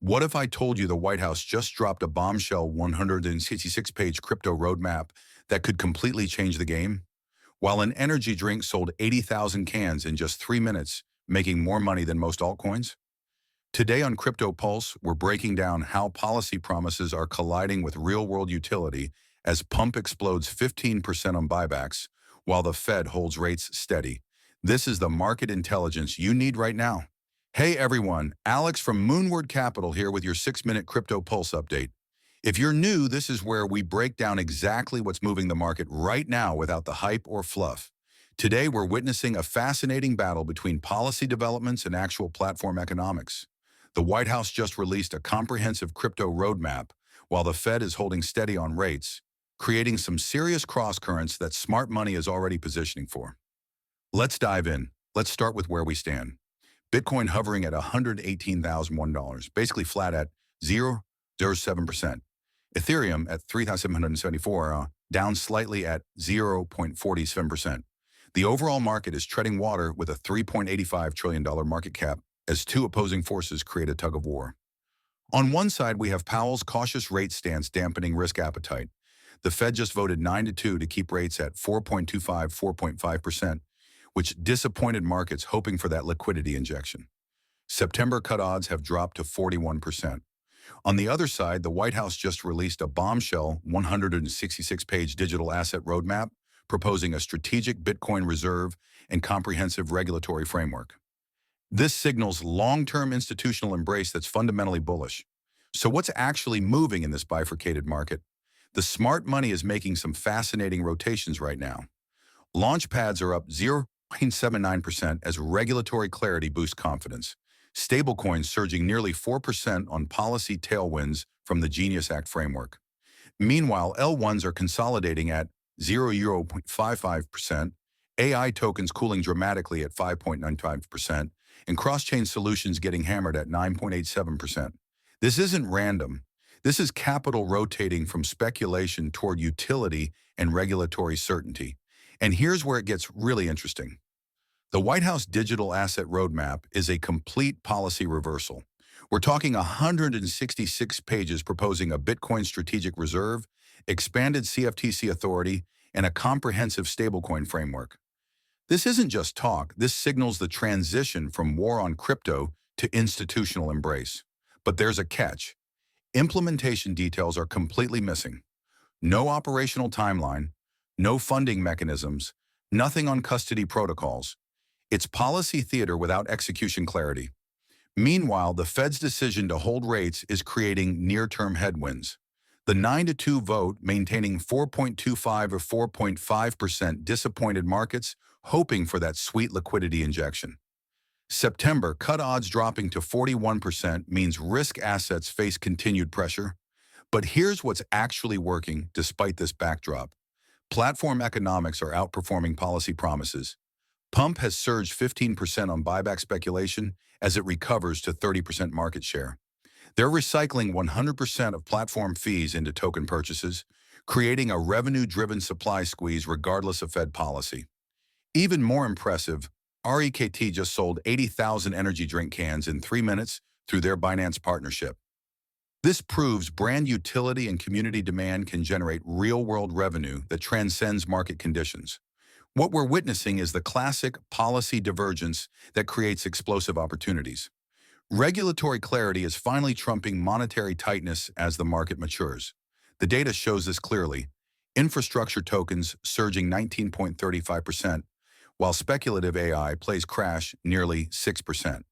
What if I told you the White House just dropped a bombshell 166-page crypto roadmap that could completely change the game? While an energy drink sold 80,000 cans in just 3 minutes, making more money than most altcoins? Today on Crypto Pulse, we're breaking down how policy promises are colliding with real-world utility as pump explodes 15% on buybacks, while the Fed holds rates steady. This is the market intelligence you need right now. Hey everyone, Alex from Moonward Capital here with your 6-minute Crypto Pulse update. If you're new, this is where we break down exactly what's moving the market right now without the hype or fluff. Today, we're witnessing a fascinating battle between policy developments and actual platform economics. The White House just released a comprehensive crypto roadmap, while the Fed is holding steady on rates, creating some serious cross-currents that smart money is already positioning for. Let's dive in. Let's start with where we stand. Bitcoin hovering at $118,001, basically flat at 0.07%. Ethereum at 3,774, down slightly at 0.47%. The overall market is treading water with a $3.85 trillion market cap as two opposing forces create a tug of war. On one side, we have Powell's cautious rate stance dampening risk appetite. The Fed just voted 9-2 to keep rates at 4.25–4.5%, which disappointed markets hoping for that liquidity injection. September cut odds have dropped to 41%. On the other side, the White House just released a bombshell 166-page digital asset roadmap proposing a strategic Bitcoin reserve and comprehensive regulatory framework. This signals long-term institutional embrace that's fundamentally bullish. So what's actually moving in this bifurcated market? The smart money is making some fascinating rotations right now. Launch pads are up 0.79% as regulatory clarity boosts confidence. Stablecoins surging nearly 4% on policy tailwinds from the Genius Act framework. Meanwhile, L1s are consolidating at 0.55%, AI tokens cooling dramatically at 5.95%, and cross-chain solutions getting hammered at 9.87%. This isn't random. This is capital rotating from speculation toward utility and regulatory certainty. And here's where it gets really interesting. The White House digital asset roadmap is a complete policy reversal. We're talking 166 pages proposing a Bitcoin strategic reserve, expanded CFTC authority, and a comprehensive stablecoin framework. This isn't just talk, this signals the transition from war on crypto to institutional embrace. But there's a catch. Implementation details are completely missing. No operational timeline, no funding mechanisms, nothing on custody protocols. It's policy theater without execution clarity. Meanwhile, the Fed's decision to hold rates is creating near-term headwinds. The 9-2 vote maintaining 4.25 or 4.5% disappointed markets, hoping for that sweet liquidity injection. September cut odds dropping to 41% means risk assets face continued pressure. But here's what's actually working despite this backdrop. Platform economics are outperforming policy promises. Pump has surged 15% on buyback speculation as it recovers to 30% market share. They're recycling 100% of platform fees into token purchases, creating a revenue-driven supply squeeze regardless of Fed policy. Even more impressive, REKT just sold 80,000 energy drink cans in 3 minutes through their Binance partnership. This proves brand utility and community demand can generate real-world revenue that transcends market conditions. What we're witnessing is the classic policy divergence that creates explosive opportunities. Regulatory clarity is finally trumping monetary tightness as the market matures. The data shows this clearly. Infrastructure tokens surging 19.35%, while speculative AI plays crash nearly 6%.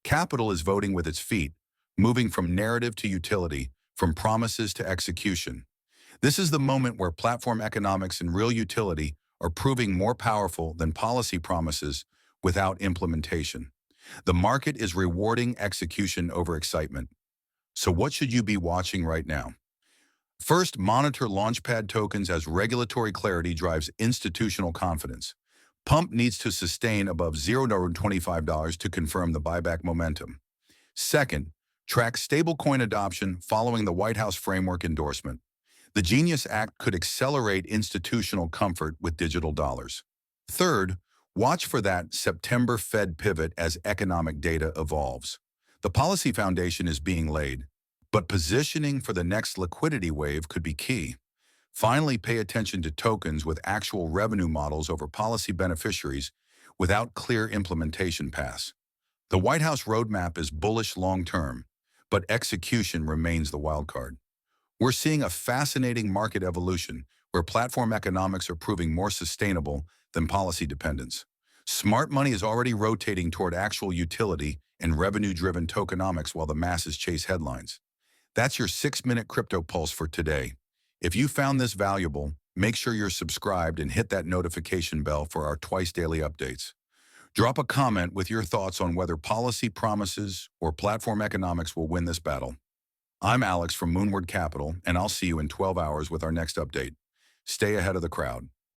Capital is voting with its feet, moving from narrative to utility, from promises to execution. This is the moment where platform economics and real utility are proving more powerful than policy promises without implementation. The market is rewarding execution over excitement. So what should you be watching right now? First, monitor launchpad tokens as regulatory clarity drives institutional confidence. Pump needs to sustain above $0.25 to confirm the buyback momentum. Second, track stablecoin adoption following the White House framework endorsement. The Genius Act could accelerate institutional comfort with digital dollars. Third, watch for that September Fed pivot as economic data evolves. The policy foundation is being laid, but positioning for the next liquidity wave could be key. Finally, pay attention to tokens with actual revenue models over policy beneficiaries without clear implementation paths. The White House roadmap is bullish long-term, but execution remains the wildcard. We're seeing a fascinating market evolution where platform economics are proving more sustainable than policy dependence. Smart money is already rotating toward actual utility and revenue-driven tokenomics while the masses chase headlines. That's your 6-minute crypto pulse for today. If you found this valuable, make sure you're subscribed and hit that notification bell for our twice-daily updates. Drop a comment with your thoughts on whether policy promises or platform economics will win this battle. I'm Alex from Moonward Capital, and I'll see you in 12 hours with our next update. Stay ahead of the crowd.